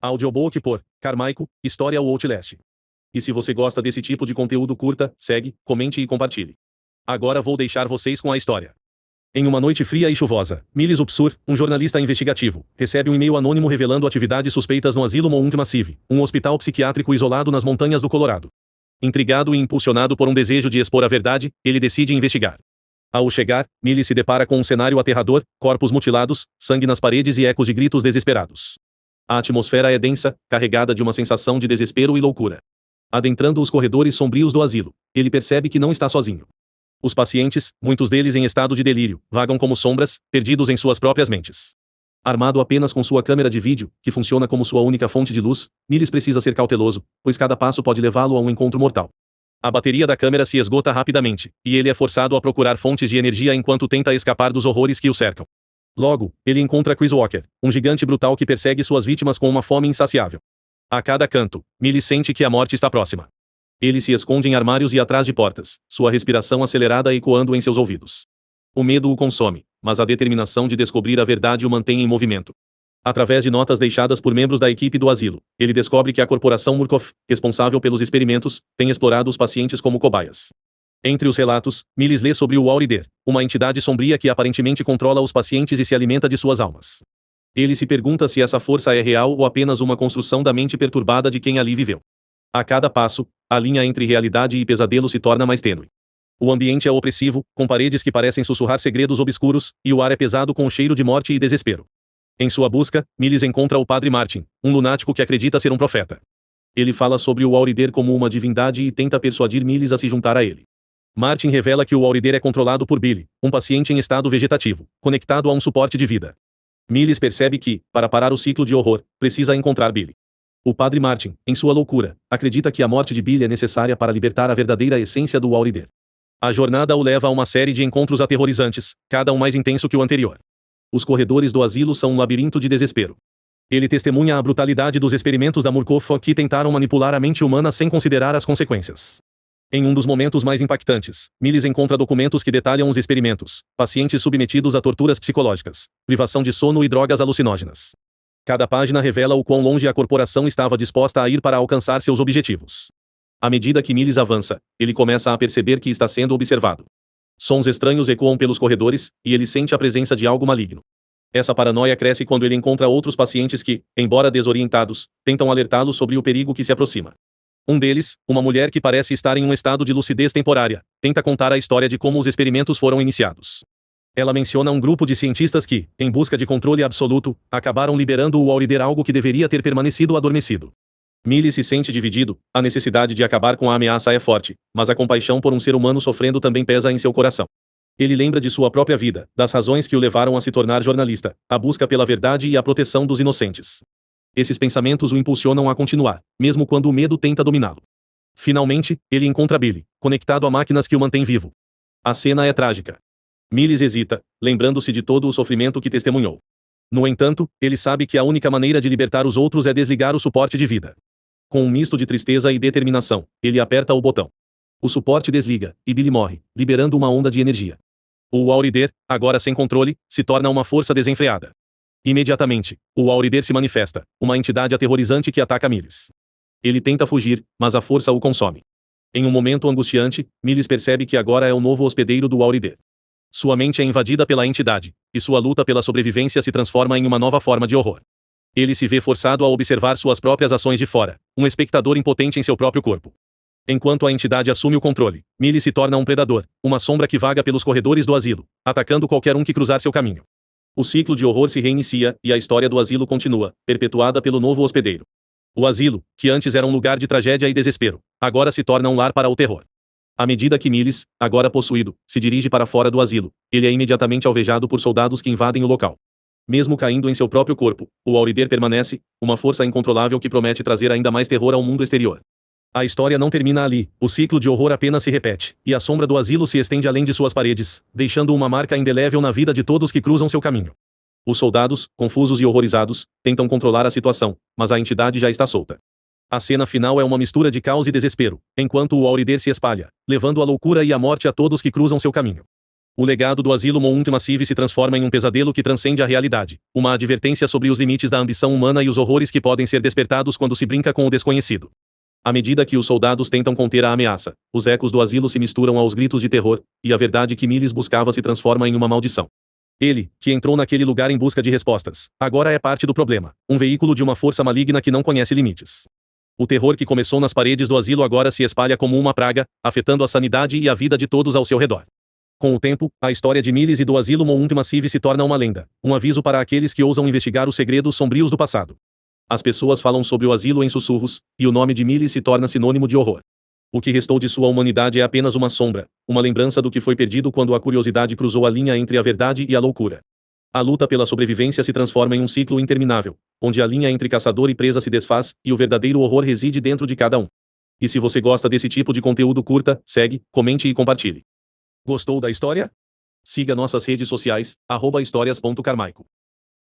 Audiobook por Carmichael, História ou Outlast. E se você gosta desse tipo de conteúdo, curta, segue, comente e compartilhe. Agora vou deixar vocês com a história. Em uma noite fria e chuvosa, Miles Upsur, um jornalista investigativo, recebe um e-mail anônimo revelando atividades suspeitas no asilo Mount Massive, um hospital psiquiátrico isolado nas montanhas do Colorado. Intrigado e impulsionado por um desejo de expor a verdade, ele decide investigar. Ao chegar, Miles se depara com um cenário aterrador: corpos mutilados, sangue nas paredes e ecos de gritos desesperados. A atmosfera é densa, carregada de uma sensação de desespero e loucura. Adentrando os corredores sombrios do asilo, ele percebe que não está sozinho. Os pacientes, muitos deles em estado de delírio, vagam como sombras, perdidos em suas próprias mentes. Armado apenas com sua câmera de vídeo, que funciona como sua única fonte de luz, Miles precisa ser cauteloso, pois cada passo pode levá-lo a um encontro mortal. A bateria da câmera se esgota rapidamente, e ele é forçado a procurar fontes de energia enquanto tenta escapar dos horrores que o cercam. Logo, ele encontra Chris Walker, um gigante brutal que persegue suas vítimas com uma fome insaciável. A cada canto, Miles sente que a morte está próxima. Ele se esconde em armários e atrás de portas, sua respiração acelerada ecoando em seus ouvidos. O medo o consome, mas a determinação de descobrir a verdade o mantém em movimento. Através de notas deixadas por membros da equipe do asilo, ele descobre que a corporação Murkoff, responsável pelos experimentos, tem explorado os pacientes como cobaias. Entre os relatos, Miles lê sobre o Aurider, uma entidade sombria que aparentemente controla os pacientes e se alimenta de suas almas. Ele se pergunta se essa força é real ou apenas uma construção da mente perturbada de quem ali viveu. A cada passo, a linha entre realidade e pesadelo se torna mais tênue. O ambiente é opressivo, com paredes que parecem sussurrar segredos obscuros, e o ar é pesado com o cheiro de morte e desespero. Em sua busca, Miles encontra o Padre Martin, um lunático que acredita ser um profeta. Ele fala sobre o Aurider como uma divindade e tenta persuadir Miles a se juntar a ele. Martin revela que o Aurider é controlado por Billy, um paciente em estado vegetativo, conectado a um suporte de vida. Miles percebe que, para parar o ciclo de horror, precisa encontrar Billy. O Padre Martin, em sua loucura, acredita que a morte de Billy é necessária para libertar a verdadeira essência do Aurider. A jornada o leva a uma série de encontros aterrorizantes, cada um mais intenso que o anterior. Os corredores do asilo são um labirinto de desespero. Ele testemunha a brutalidade dos experimentos da Murkoff que tentaram manipular a mente humana sem considerar as consequências. Em um dos momentos mais impactantes, Miles encontra documentos que detalham os experimentos: pacientes submetidos a torturas psicológicas, privação de sono e drogas alucinógenas. Cada página revela o quão longe a corporação estava disposta a ir para alcançar seus objetivos. À medida que Miles avança, ele começa a perceber que está sendo observado. Sons estranhos ecoam pelos corredores, e ele sente a presença de algo maligno. Essa paranoia cresce quando ele encontra outros pacientes que, embora desorientados, tentam alertá-lo sobre o perigo que se aproxima. Um deles, uma mulher que parece estar em um estado de lucidez temporária, tenta contar a história de como os experimentos foram iniciados. Ela menciona um grupo de cientistas que, em busca de controle absoluto, acabaram liberando o Aurider, algo que deveria ter permanecido adormecido. Miles se sente dividido, a necessidade de acabar com a ameaça é forte, mas a compaixão por um ser humano sofrendo também pesa em seu coração. Ele lembra de sua própria vida, das razões que o levaram a se tornar jornalista, a busca pela verdade e a proteção dos inocentes. Esses pensamentos o impulsionam a continuar, mesmo quando o medo tenta dominá-lo. Finalmente, ele encontra Billy, conectado a máquinas que o mantêm vivo. A cena é trágica. Miles hesita, lembrando-se de todo o sofrimento que testemunhou. No entanto, ele sabe que a única maneira de libertar os outros é desligar o suporte de vida. Com um misto de tristeza e determinação, ele aperta o botão. O suporte desliga, e Billy morre, liberando uma onda de energia. O Aurider, agora sem controle, se torna uma força desenfreada. Imediatamente, o Aurider se manifesta, uma entidade aterrorizante que ataca Miles. Ele tenta fugir, mas a força o consome. Em um momento angustiante, Miles percebe que agora é o novo hospedeiro do Aurider. Sua mente é invadida pela entidade, e sua luta pela sobrevivência se transforma em uma nova forma de horror. Ele se vê forçado a observar suas próprias ações de fora, um espectador impotente em seu próprio corpo. Enquanto a entidade assume o controle, Miles se torna um predador, uma sombra que vaga pelos corredores do asilo, atacando qualquer um que cruzar seu caminho. O ciclo de horror se reinicia, e a história do asilo continua, perpetuada pelo novo hospedeiro. O asilo, que antes era um lugar de tragédia e desespero, agora se torna um lar para o terror. À medida que Miles, agora possuído, se dirige para fora do asilo, ele é imediatamente alvejado por soldados que invadem o local. Mesmo caindo em seu próprio corpo, o Aurider permanece, uma força incontrolável que promete trazer ainda mais terror ao mundo exterior. A história não termina ali, o ciclo de horror apenas se repete, e a sombra do asilo se estende além de suas paredes, deixando uma marca indelével na vida de todos que cruzam seu caminho. Os soldados, confusos e horrorizados, tentam controlar a situação, mas a entidade já está solta. A cena final é uma mistura de caos e desespero, enquanto o Aurider se espalha, levando a loucura e a morte a todos que cruzam seu caminho. O legado do Asilo Mount Massive se transforma em um pesadelo que transcende a realidade, uma advertência sobre os limites da ambição humana e os horrores que podem ser despertados quando se brinca com o desconhecido. À medida que os soldados tentam conter a ameaça, os ecos do asilo se misturam aos gritos de terror, e a verdade que Miles buscava se transforma em uma maldição. Ele, que entrou naquele lugar em busca de respostas, agora é parte do problema, um veículo de uma força maligna que não conhece limites. O terror que começou nas paredes do asilo agora se espalha como uma praga, afetando a sanidade e a vida de todos ao seu redor. Com o tempo, a história de Miles e do Asilo Mount Massive se torna uma lenda, um aviso para aqueles que ousam investigar os segredos sombrios do passado. As pessoas falam sobre o asilo em sussurros, e o nome de Miles se torna sinônimo de horror. O que restou de sua humanidade é apenas uma sombra, uma lembrança do que foi perdido quando a curiosidade cruzou a linha entre a verdade e a loucura. A luta pela sobrevivência se transforma em um ciclo interminável, onde a linha entre caçador e presa se desfaz, e o verdadeiro horror reside dentro de cada um. E se você gosta desse tipo de conteúdo, curta, segue, comente e compartilhe. Gostou da história? Siga nossas redes sociais, @histórias.carmaico.